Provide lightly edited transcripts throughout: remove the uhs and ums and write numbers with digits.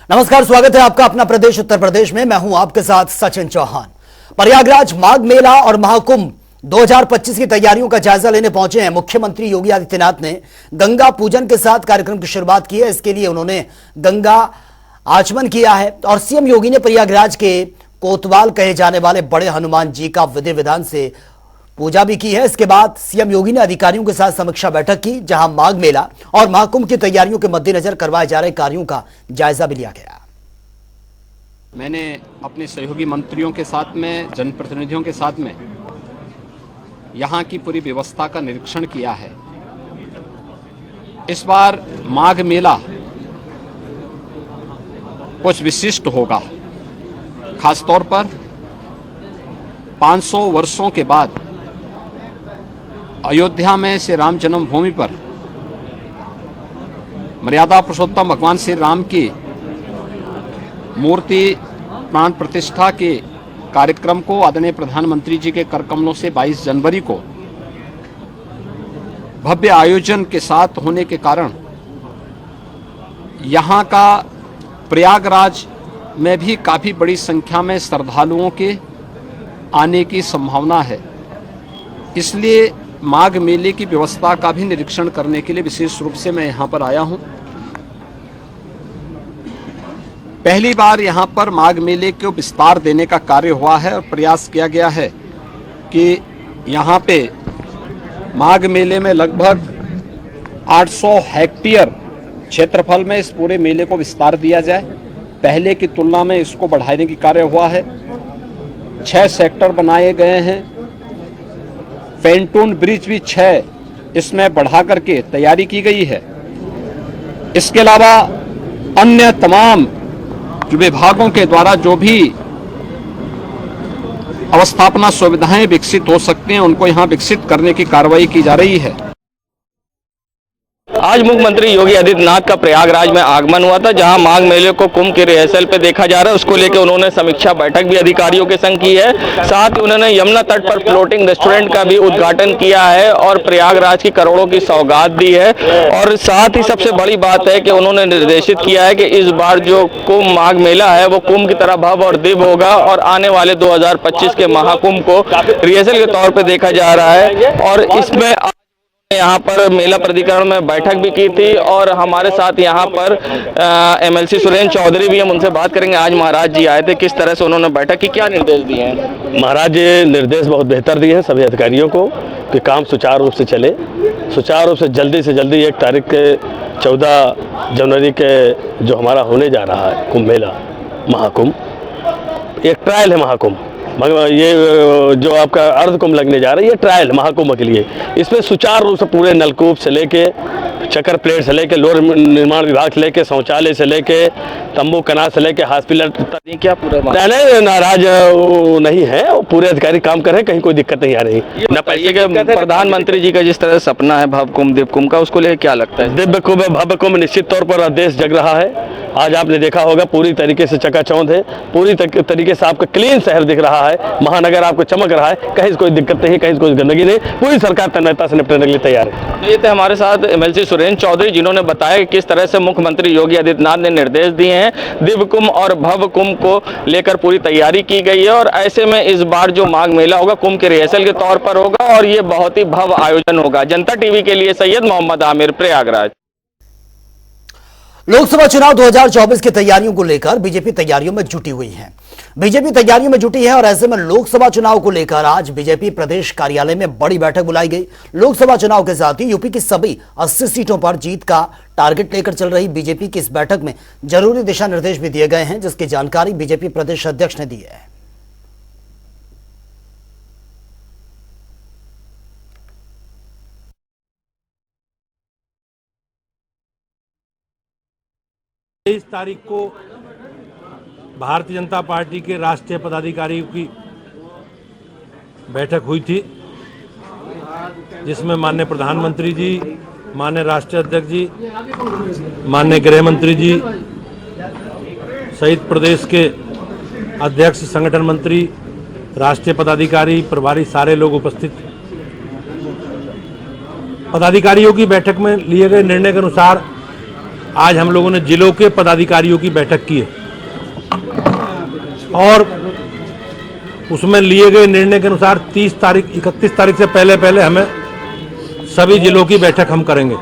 नमस्कार, स्वागत है आपका अपना प्रदेश उत्तर प्रदेश में। मैं हूं आपके साथ सचिन चौहान। प्रयागराज माघ मेला और महाकुंभ 2025 की तैयारियों का जायजा लेने पहुंचे हैं मुख्यमंत्री योगी आदित्यनाथ ने गंगा पूजन के साथ कार्यक्रम की शुरुआत की है। इसके लिए उन्होंने गंगा आचमन किया है और सीएम योगी ने प्रयागराज के कोतवाल कहे जाने वाले बड़े हनुमान जी का विधि विधान से पूजा भी की है। इसके बाद सीएम योगी ने अधिकारियों के साथ समीक्षा बैठक की, जहां माघ मेला और महाकुंभ की तैयारियों के मद्देनजर करवाए जा रहे कार्यों का जायजा भी लिया गया। मैंने अपने सहयोगी मंत्रियों के साथ में, जनप्रतिनिधियों के साथ में यहाँ की पूरी व्यवस्था का निरीक्षण किया है। इस बार माघ मेला कुछ विशिष्ट होगा, खासतौर पर 500 वर्षों के बाद अयोध्या में श्री राम जन्मभूमि पर मर्यादा पुरुषोत्तम भगवान श्री राम की मूर्ति प्राण प्रतिष्ठा के कार्यक्रम को आदरणीय प्रधानमंत्री जी के कर कमलों से 22 जनवरी को भव्य आयोजन के साथ होने के कारण यहाँ का प्रयागराज में भी काफी बड़ी संख्या में श्रद्धालुओं के आने की संभावना है। इसलिए माघ मेले की व्यवस्था का भी निरीक्षण करने के लिए विशेष रूप से मैं यहाँ पर आया हूँ। पहली बार यहाँ पर माघ मेले को विस्तार देने का कार्य हुआ है और प्रयास किया गया है कि यहाँ पे माघ मेले में लगभग 800 हेक्टेयर क्षेत्रफल में इस पूरे मेले को विस्तार दिया जाए। पहले की तुलना में इसको बढ़ाने की कार्य हुआ है। 6 सेक्टर बनाए गए हैं। पेंटून ब्रिज भी 6 इसमें बढ़ा करके तैयारी की गई है। इसके अलावा अन्य तमाम विभागों के द्वारा जो भी अवस्थापना सुविधाएं विकसित हो सकते हैं उनको यहां विकसित करने की कार्रवाई की जा रही है। आज मुख्यमंत्री योगी आदित्यनाथ का प्रयागराज में आगमन हुआ था, जहां माघ मेले को कुंभ के रिहर्सल पे देखा जा रहा है। उसको लेकर उन्होंने समीक्षा बैठक भी अधिकारियों के संग की है। साथ ही उन्होंने यमुना तट पर फ्लोटिंग रेस्टोरेंट का भी उद्घाटन किया है और प्रयागराज की करोड़ों की सौगात दी है। और साथ ही सबसे बड़ी बात है कि उन्होंने निर्देशित किया है कि इस बार जो कुंभ माघ मेला है वो कुंभ की तरह भव्य और दिव्य होगा और आने वाले 2025 के महाकुंभ को रिहर्सल के तौर पर देखा जा रहा है। और इसमें यहाँ पर मेला प्राधिकरण में बैठक भी की थी और हमारे साथ यहाँ पर एमएलसी सुरेंद्र चौधरी भी, हम उनसे बात करेंगे। आज महाराज जी आए थे, किस तरह से उन्होंने बैठक की, क्या निर्देश दिए हैं? महाराज जी निर्देश बहुत बेहतर दिए हैं सभी अधिकारियों को कि काम सुचारू रूप से चले, सुचारू रूप से जल्दी 1 तारीख के 14 जनवरी के जो हमारा होने जा रहा है कुंभ मेला महाकुंभ, एक ट्रायल है महाकुंभ। ये जो आपका अर्ध कुंभ लगने जा रहा है ये ट्रायल महाकुंभ के लिए। इसमें सुचारू रूप से पूरे नलकूप से लेके, चक्कर प्लेट से लेके, लोक निर्माण विभाग से लेके, शौचालय से लेके, तंबू कनाल से लेके, हॉस्पिटल, क्या पूरा नाराज नहीं है, वो पूरे अधिकारी काम कर रहे हैं, कहीं कोई दिक्कत नहीं आ रही। न पैसे के प्रधानमंत्री जी का जिस तरह सपना है भव्य कुंभ दिव्य कुंभ का, उसको लेकर क्या लगता है? दिव्य कुंभ भव्य कुंभ निश्चित तौर पर देश जग रहा है। आज आपने देखा होगा पूरी तरीके से चकाचौंध है, पूरी तरीके से आपका क्लीन शहर दिख रहा है, महानगर आपको चमक रहा है, कहीं कोई दिक्कत नहीं, कहीं कोई गंदगी नहीं। पूरी सरकार तन्मयता से निपटने के लिए तैयार है। तो ये थे हमारे साथ एमएलसी सुरेंद्र चौधरी, जिन्होंने बताया कि किस तरह से मुख्यमंत्री योगी आदित्यनाथ ने निर्देश दिए हैं। दिव्य कुंभ और भव्य कुंभ को लेकर पूरी तैयारी की गई है और ऐसे में इस बार जो माघ मेला होगा कुंभ के रिहर्सल के तौर पर होगा और ये बहुत ही भव्य आयोजन होगा। जनता टीवी के लिए सैयद मोहम्मद आमिर, प्रयागराज। लोकसभा चुनाव 2024 की तैयारियों को लेकर बीजेपी तैयारियों में जुटी हुई है। बीजेपी तैयारियों में जुटी है और ऐसे में लोकसभा चुनाव को लेकर आज बीजेपी प्रदेश कार्यालय में बड़ी बैठक बुलाई गई। लोकसभा चुनाव के साथ ही यूपी की सभी 80 सीटों पर जीत का टारगेट लेकर चल रही बीजेपी की इस बैठक में जरूरी दिशा निर्देश भी दिए गए हैं, जिसकी जानकारी बीजेपी प्रदेश अध्यक्ष ने दी है। इस तारीख को भारतीय जनता पार्टी के राष्ट्रीय पदाधिकारियों की बैठक हुई थी, जिसमें माननीय प्रधानमंत्री जी, माननीय राष्ट्रीय अध्यक्ष जी, माननीय गृह मंत्री जी सहित प्रदेश के अध्यक्ष, संगठन मंत्री, राष्ट्रीय पदाधिकारी, प्रभारी सारे लोग उपस्थित। पदाधिकारियों की बैठक में लिए गए निर्णय के अनुसार आज हम लोगों ने जिलों के पदाधिकारियों की बैठक की है और उसमें लिए गए निर्णय के अनुसार 31 तारीख से पहले हमें सभी जिलों की बैठक हम करेंगे।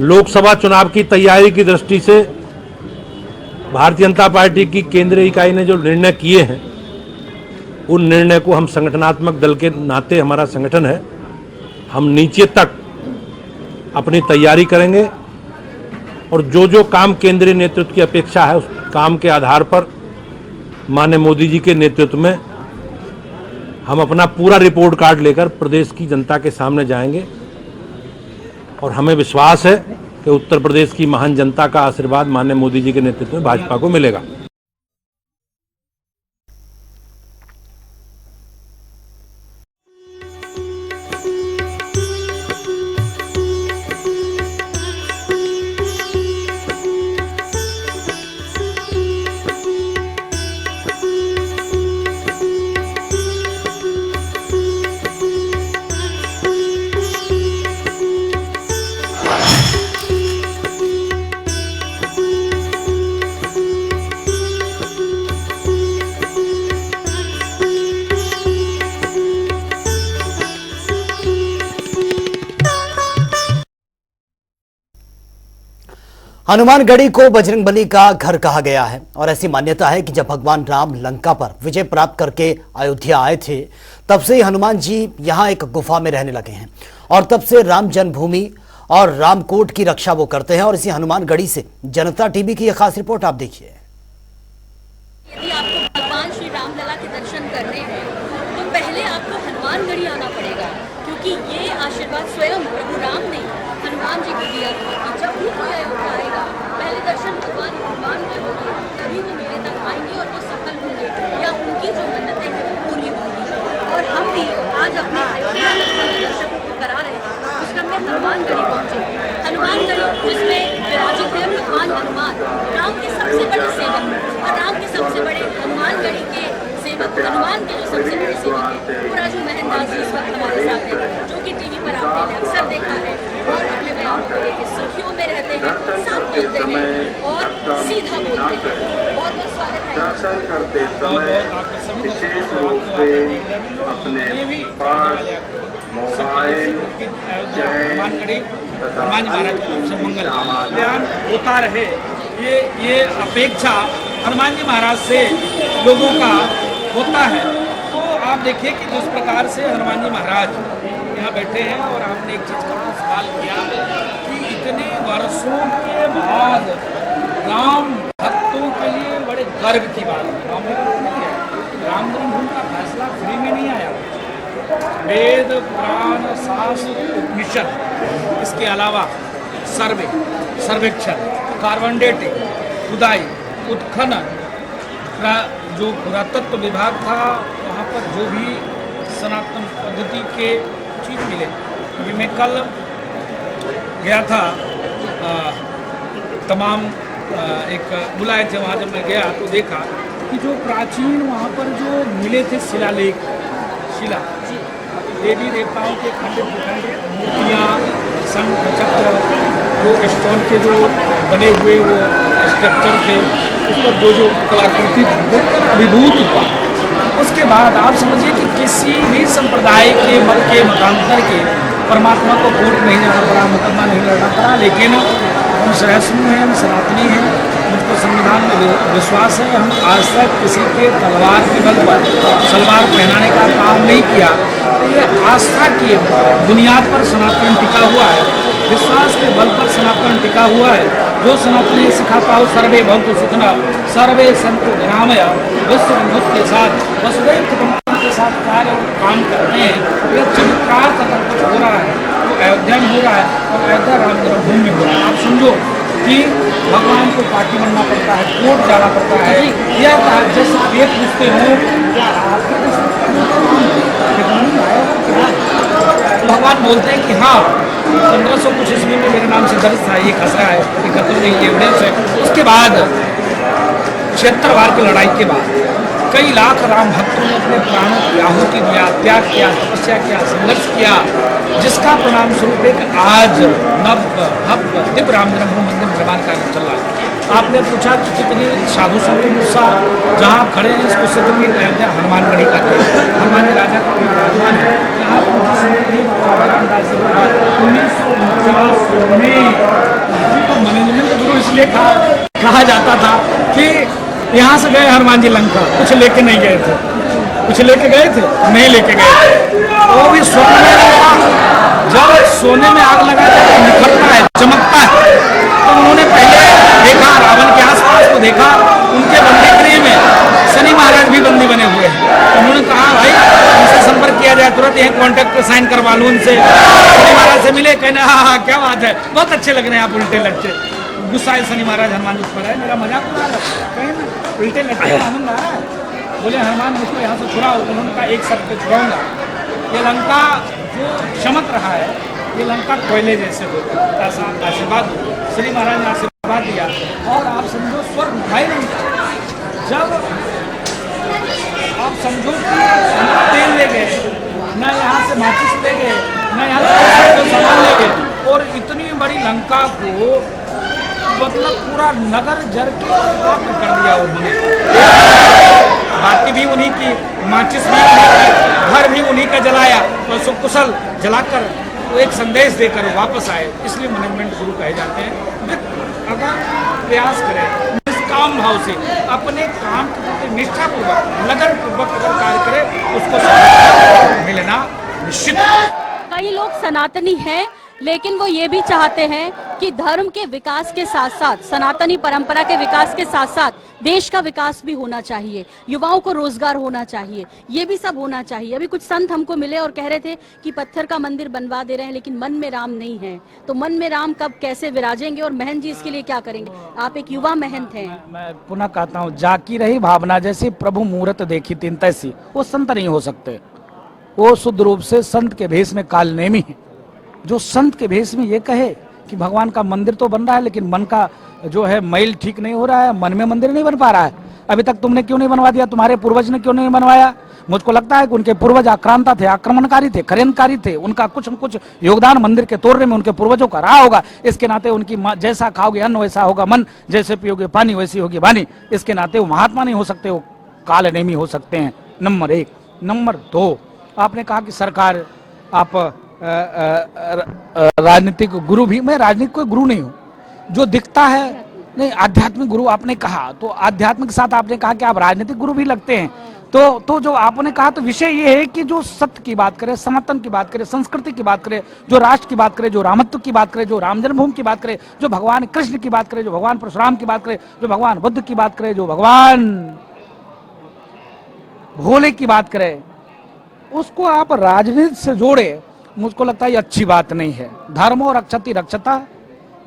लोकसभा चुनाव की तैयारी की दृष्टि से भारतीय जनता पार्टी की केंद्रीय इकाई ने जो निर्णय किए हैं, उन निर्णय को हम संगठनात्मक दल के नाते, हमारा संगठन है, हम नीचे तक अपनी तैयारी करेंगे और जो जो काम केंद्रीय नेतृत्व की अपेक्षा है, उस काम के आधार पर माननीय मोदी जी के नेतृत्व में हम अपना पूरा रिपोर्ट कार्ड लेकर प्रदेश की जनता के सामने जाएंगे और हमें विश्वास है कि उत्तर प्रदेश की महान जनता का आशीर्वाद माननीय मोदी जी के नेतृत्व में भाजपा को मिलेगा। हनुमानगढ़ी को बजरंगबली का घर कहा गया है और ऐसी मान्यता है कि जब भगवान राम लंका पर विजय प्राप्त करके अयोध्या आए थे, तब से हनुमान जी यहां एक गुफा में रहने लगे हैं और तब से राम जन्मभूमि और रामकोट की रक्षा वो करते हैं। और इसी हनुमानगढ़ी से जनता टीवी की यह खास रिपोर्ट आप देखिए। यदि आपको भगवान श्री राम लला के दर्शन करने हैं तो पहले आपको हनुमानगढ़ी आना पड़ेगा, क्योंकि ये आशीर्वाद स्वयं प्रभु राम ने हनुमान जी को दिया था कि जब भी कोई अयोध्या आएगा, पहले दर्शन भगवान हनुमान के होंगे, तभी वो मेरे तक आएंगे और वो सफल होंगे या उनकी जो मन्नतें हैं वो पूरी होंगी। और हम भी आज अपने अयोध्या दर्शकों को करा रहे हैं। उस क्रम में हनुमानगढ़ी पहुंचे। हनुमानगढ़ी जिसमें विराजित है भगवान हनुमान, राम के सबसे बड़े सेवक और राम के सबसे बड़े हनुमानगढ़ी के सेवक, हनुमान के जो सबसे बड़े सेवक हैं वो राजू महंदास जी इस वक्त हमारे साथ हैं, जो कि टीवी पर आपने अक्सर देखा है और अपने बयानों को लेकर सुर्खियों में रहते हैं, साफ बोलते हैं और सीधा बोलते हैं। बहुत बहुत स्वागत है। दर्शन करते समय विशेष रूप से अपने पास मोबाइल हनुमान महाराज को सब मंगल कल्याण होता रहे, ये अपेक्षा हनुमान जी महाराज से लोगों का होता है। तो आप देखिए कि जिस प्रकार से हनुमान जी महाराज यहाँ बैठे हैं और आपने एक चीज़ का सवाल किया कि इतने वर्षों के बाद राम भक्तों के लिए बड़े गर्व की बात है। राम जन्मभूमि का फैसला फ्री में नहीं आया। वेद पुराण शास्त्र उपनिषद, इसके अलावा सर्वेक्षण, कार्बन डेटिंग, खुदाई, उत्खनन, जो पुरातत्व विभाग था वहाँ पर जो भी सनातन पद्धति के चीज मिले। अभी मैं कल गया था, तमाम एक बुलाए थे वहाँ, जब मैं गया तो देखा कि जो प्राचीन वहाँ पर जो मिले थे शिलालेख, शिला देवी देवताओं के खंडित विखंडित मूर्तियाँ, शंख चक्र, जो स्टोन के जो बने हुए वो स्ट्रक्चर थे, उस पर जो कलाकृति वो अभिभूत हुआ। उसके बाद आप समझिए कि किसी भी संप्रदाय के मत के मतांतर के परमात्मा को कोर्ट नहीं जाना पड़ा, मुकदमा नहीं लड़ना पड़ा, लेकिन हम सहिष्णु हैं, हम सनातनी हैं, मुझको संविधान में विश्वास है। हम आज तक किसी के तलवार के बल पर सलवार पहनाने का काम नहीं किया। ये आस्था की बुनियाद पर सनातन टिका हुआ है, विश्वास के बल पर सनातन टिका हुआ है। जो सनातन सिखाता हो सर्वे भवन्तु सुखिनः, सर्वे सन्तु निरामया, विश्व बंधुत्व के साथ वसुधैव कुटुम्बकम के साथ कार्य और काम करते हैं। यह चमत्कार अगर कुछ हो रहा है तो अयोध्या में हो रहा है और अयोध्या राम जन्मभूमि में हो रहा है। आप समझो कि भगवान को पार्टी बनना पड़ता है, कोर्ट जाना पड़ता है, यह जैसे ये पूछते हो भगवान बोलते हैं कि हाँ 1500 कुछ ईस्वी में मेरे नाम से दर्ज था, ये खसरा है, ये खत्म नहीं, एविडेंस है। उसके बाद 76 बार की लड़ाई के बाद कई लाख राम भक्तों ने अपने प्राणों की आहुति दिया, त्याग किया, तपस्या किया, संघर्ष किया, जिसका परिणाम स्वरूप एक आज नव भव्य दिव्य राम जन्मभूमि मंदिर निर्माण कार्य चल रहा है। आपने पूछा कि कितनी साधु संत उत्साह, जहाँ आप खड़े हैं इसको सिद्ध भी अयोध्या हनुमानगढ़ी का हनुमान राजा का विराजमान है। यहाँ 1949 में मैनेजमेंट गुरु इसलिए कहा जाता था कि यहाँ से गए हनुमान जी लंका, कुछ लेके नहीं गए थे, कुछ लेके गए थे नहीं लेके गए थे, वो भी स्वर्ण में लगा। जब सोने में आग लगा तो निखरता है, चमकता है। तो उन्होंने पहले देखा, रावण के आसपास को देखा, उनके बंदी गृह में शनि महाराज भी बंदी बने हुए हैं। उन्होंने कहा भाई उनसे संपर्क किया जाए, तुरंत यह कॉन्टैक्ट साइन करवा लूँ उनसे। शनि महाराज से मिले, कहना हाँ क्या बात है, बहुत अच्छे लग रहे हैं आप, उल्टे लट्टे। गुस्साए शनि महाराज हनुमान जी पर है, मेरा मजाक उड़ा रहा है, कहीं ना उल्टे लट्टे आनंद आ रहा है। बोले हनुमान मुझको यहाँ से छुड़ाओ। उन्होंने कहा एक शर्त पे छुड़ाऊंगा, ये लंका जो चमक रहा है ये लंका कोयले जैसे हो, ऐसा आशीर्वाद श्री महाराज ने आशीर्वाद दिया। और आप समझो स्वर्ग भाई लंका, जब आप समझो कि तेल ले गए न, यहाँ से माचिस ले गए न, यहाँ से सामान ले गए, और इतनी बड़ी लंका को मतलब पूरा नगर जर के कर दिया उन्होंने। बाकी भी उन्हीं की, माचिस भी उन्हीं की, घर भी उन्हीं का जलाया, और सुकुशल जलाकर वो एक संदेश देकर वापस आए। इसलिए मैनेजमेंट गुरु कहे जाते हैं। अगर प्रयास करें निष्काम भाव से, अपने काम के प्रति निष्ठापूर्वक लगन पूर्वक अगर कार्य करे, उसको सफलता मिलना निश्चित है। कई लोग सनातनी हैं, लेकिन वो ये भी चाहते हैं कि धर्म के विकास के साथ साथ, सनातनी परंपरा के विकास के साथ साथ देश का विकास भी होना चाहिए, युवाओं को रोजगार होना चाहिए, ये भी सब होना चाहिए। अभी कुछ संत हमको मिले और कह रहे थे कि पत्थर का मंदिर बनवा दे रहे हैं लेकिन मन में राम नहीं है, तो मन में राम कब कैसे विराजेंगे, और महंत जी इसके लिए क्या करेंगे? आप एक युवा महंत हैं। मैं पुनः कहता हूँ, जाकी रही भावना जैसी, प्रभु मुहूर्त देखी तीन तैसी। वो संत नहीं हो सकते, वो शुद्ध रूप से संत के भेष में कालनेमी है। जो संत के भेष में ये कहे कि भगवान का मंदिर तो बन रहा है लेकिन मन का जो है मैल ठीक नहीं हो रहा है, मन में मंदिर नहीं बन पा रहा है, अभी तक तुमने क्यों नहीं बनवा दिया, तुम्हारे पूर्वज ने क्यों नहीं बनवाया? मुझको लगता है कि उनके पूर्वज आक्रांता थे, आक्रमणकारी थे, षड्यंत्रकारी थे, उनका कुछ न कुछ योगदान मंदिर के तोड़ने में उनके पूर्वजों का रहा होगा। इसके नाते उनकी जैसा खाओगे अन्न वैसा होगा मन, जैसे पियोगे पानी वैसी होगी वाणी। इसके नाते वो महात्मा नहीं हो सकते, वो कालनेमी हो सकते हैं, नंबर 1। नंबर 2, आपने कहा कि सरकार, आप राजनीतिक गुरु भी, मैं राजनीतिक कोई गुरु नहीं हूँ, जो दिखता है नहीं, आध्यात्मिक गुरु आपने कहा, तो आध्यात्मिक के साथ आपने कहा कि आप राजनीतिक गुरु भी लगते हैं। तो जो आपने कहा, तो विषय ये है कि जो सत्य की बात करें, सनातन की बात करें, संस्कृति की बात करें, जो राष्ट्र की बात करें, जो रामत्व की बात करें, जो राम जन्मभूमि की बात करें, जो भगवान कृष्ण की बात करें, जो भगवान परशुराम की बात करें, जो भगवान बुद्ध की बात करें, जो भगवान भोले की बात करें, उसको आप राजनीति से जोड़े, मुझको लगता है ये अच्छी बात नहीं है। धर्मो रक्षति रक्षता,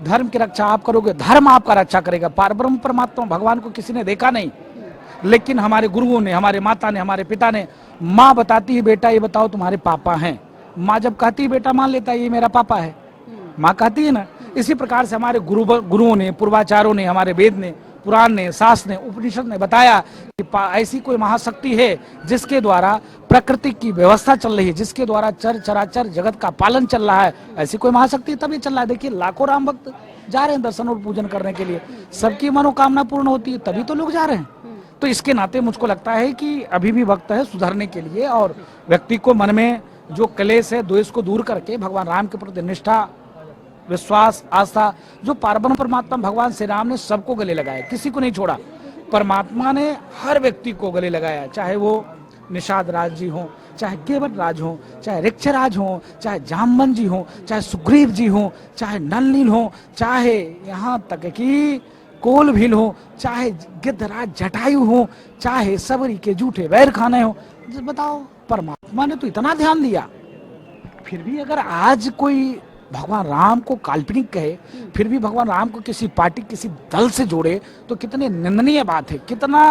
धर्म की रक्षा आप करोगे, धर्म आपका रक्षा करेगा। पारब्रह्म परमात्मा भगवान को किसी ने देखा नहीं, लेकिन हमारे गुरुओं ने, हमारे माता ने, हमारे पिता ने, माँ बताती है बेटा ये बताओ तुम्हारे पापा हैं, माँ जब कहती है बेटा मान लेता है ये मेरा पापा है, माँ कहती है ना। इसी प्रकार से हमारे गुरुओं ने, पूर्वाचार्यों ने, हमारे वेद ने, पुराण ने, शास्त्र ने, उपनिषद ने बताया कि ऐसी कोई महाशक्ति है जिसके द्वारा प्रकृति की व्यवस्था चल रही है, जिसके द्वारा चर चराचर जगत का पालन चल रहा है। ऐसी कोई महाशक्ति तभी चल रहा है। देखिए लाखों राम भक्त जा रहे हैं दर्शन और पूजन करने के लिए, सबकी मनोकामना पूर्ण होती है तभी तो लोग जा रहे हैं। तो इसके नाते मुझको लगता है कि अभी भी वक्त है सुधरने के लिए, और व्यक्ति को मन में जो क्लेश है, द्वेष को दूर करके भगवान राम के प्रति निष्ठा, विश्वास, आस्था, जो पारब्रह्म परमात्मा भगवान श्री राम ने सबको गले लगाया, किसी को नहीं छोड़ा। परमात्मा ने हर व्यक्ति को गले लगाया, चाहे वो निषाद राज जी हो, चाहे केवट राज हो, चाहे ऋक्षराज हो, चाहे जामवन जी हो, चाहे सुग्रीव जी हो, चाहे नल नील हो, चाहे यहाँ तक कि कोल भील हो, चाहे गिद्धराज जटायु हो, चाहे सबरी के जूठे वैर खाने हो। बताओ, परमात्मा ने तो इतना ध्यान दिया, फिर भी अगर आज कोई भगवान राम को काल्पनिक कहे, फिर भी भगवान राम को किसी पार्टी, किसी दल से जोड़े, तो कितनी निंदनीय बात है, कितना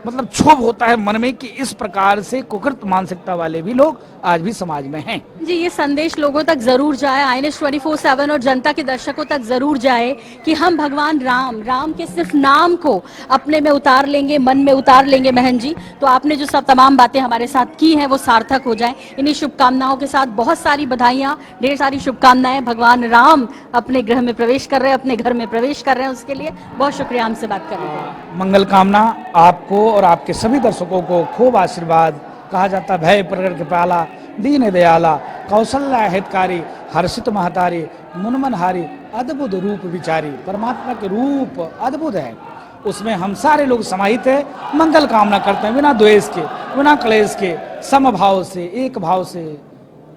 मतलब क्षोभ होता है मन में कि इस प्रकार से कुकृत मानसिकता वाले भी लोग आज भी समाज में हैं। जी, ये संदेश लोगों तक जरूर जाए, INS 24/7 और जनता के दर्शकों तक जरूर जाए कि हम भगवान राम के सिर्फ नाम को अपने में उतार लेंगे, मन में उतार लेंगे। महन जी, तो आपने जो सब तमाम बातें हमारे साथ की हैं वो सार्थक हो जाए। इन्हीं शुभकामनाओं के साथ बहुत सारी बधाइयाँ, ढेर सारी शुभकामनाएं। भगवान राम अपने गृह में प्रवेश कर रहे हैं, अपने घर में प्रवेश कर रहे हैं, उसके लिए बहुत शुक्रिया हमसे बात करने के लिए। मंगल कामना आपको और आपके सभी दर्शकों को, खूब आशीर्वाद। कहा जाता भय प्रगट कृपाला, दीन दयाला, कौशल्या हितकारी, हर्षित महतारी, मुनमनहारी, अद्भुत रूप विचारी। परमात्मा के रूप अद्भुत है, उसमें हम सारे लोग समाहित है। मंगल कामना करते हैं बिना द्वेष के, बिना क्लेश के, समभाव से, एक भाव से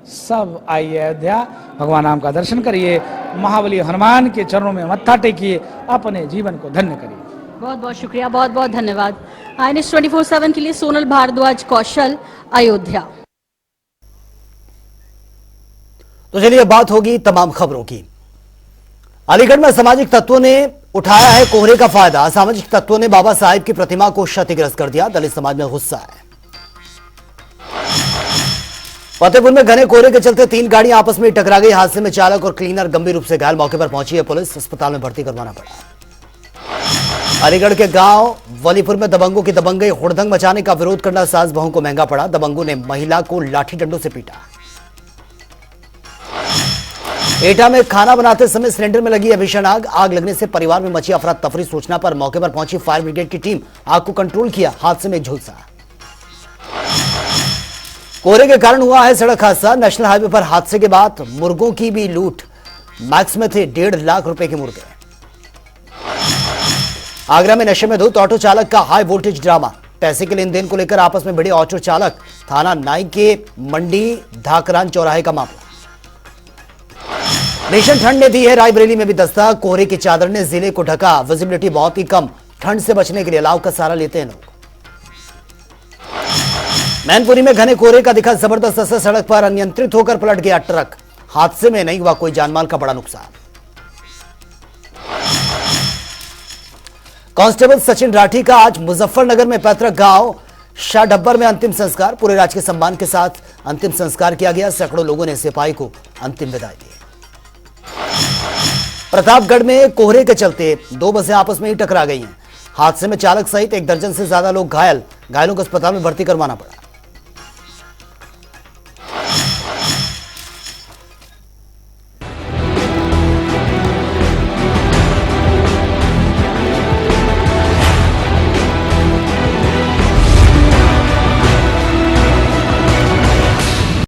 सब आइए अयोध्या, भगवान राम का दर्शन करिए, महाबली हनुमान के चरणों में मत्था टेकिए, अपने जीवन को धन्य करिए। बहुत बहुत शुक्रिया, बहुत बहुत धन्यवाद। INS 24/7 के लिए सोनल भारद्वाज, कौशल, अयोध्या। तो चलिए बात होगी तमाम खबरों की। अलीगढ़ में असामाजिक तत्वों ने उठाया है कोहरे का फायदा। असामाजिक तत्वों ने बाबा साहेब की प्रतिमा को क्षतिग्रस्त कर दिया। दलित समाज में गुस्सा है। फतेहपुर में घने कोहरे के चलते 3 गाड़ियां आपस में टकरा गई। हादसे में चालक और क्लीनर गंभीर रूप से घायल। मौके पर पहुंची है पुलिस, अस्पताल में भर्ती करवाना पड़ा। अलीगढ़ के गांव वलीपुर में दबंगों की दबंगई, हुड़दंग मचाने का विरोध करना सास बहू को महंगा पड़ा। दबंगों ने महिला को लाठी डंडों से पीटा। एटा में खाना बनाते समय सिलेंडर में लगी है भीषण आग। आग लगने से परिवार में मची अफरा तफरी। सूचना पर मौके पर पहुंची फायर ब्रिगेड की टीम, आग को कंट्रोल किया। हादसे में एक झुलसा। कोहरे के कारण हुआ है सड़क हादसा। नेशनल हाईवे पर हादसे के बाद मुर्गों की भी लूट। मैक्स में थे 1.5 लाख रुपए के मुर्गे। आगरा में नशे में धुत ऑटो चालक का हाई वोल्टेज ड्रामा। पैसे के लेन देन को लेकर आपस में भिड़े ऑटो चालक। थाना नाई के मंडी धाकरान चौराहे का मामला। भीषण ठंड ने दी है रायबरेली में भी दस्तक। कोहरे की चादर ने जिले को ढका। विजिबिलिटी बहुत ही कम। ठंड से बचने के लिए अलाव का सहारा लेते हैं लोग। मैनपुरी में घने कोहरे का दिखा जबरदस्त असर। सड़क पर अनियंत्रित होकर पलट गया ट्रक। हादसे में नहीं हुआ कोई जानमाल का बड़ा नुकसान। कांस्टेबल सचिन राठी का आज मुजफ्फरनगर में पैतृक गांव शाहडब्बर में अंतिम संस्कार। पूरे राजकीय सम्मान के साथ अंतिम संस्कार किया गया। सैकड़ों लोगों ने सिपाही को अंतिम विदाई दी। प्रतापगढ़ में कोहरे के चलते 2 बसें आपस में ही टकरा गई हैं। हादसे में चालक सहित 1 दर्जन से ज्यादा लोग घायल। घायलों को अस्पताल में भर्ती करवाना पड़ा।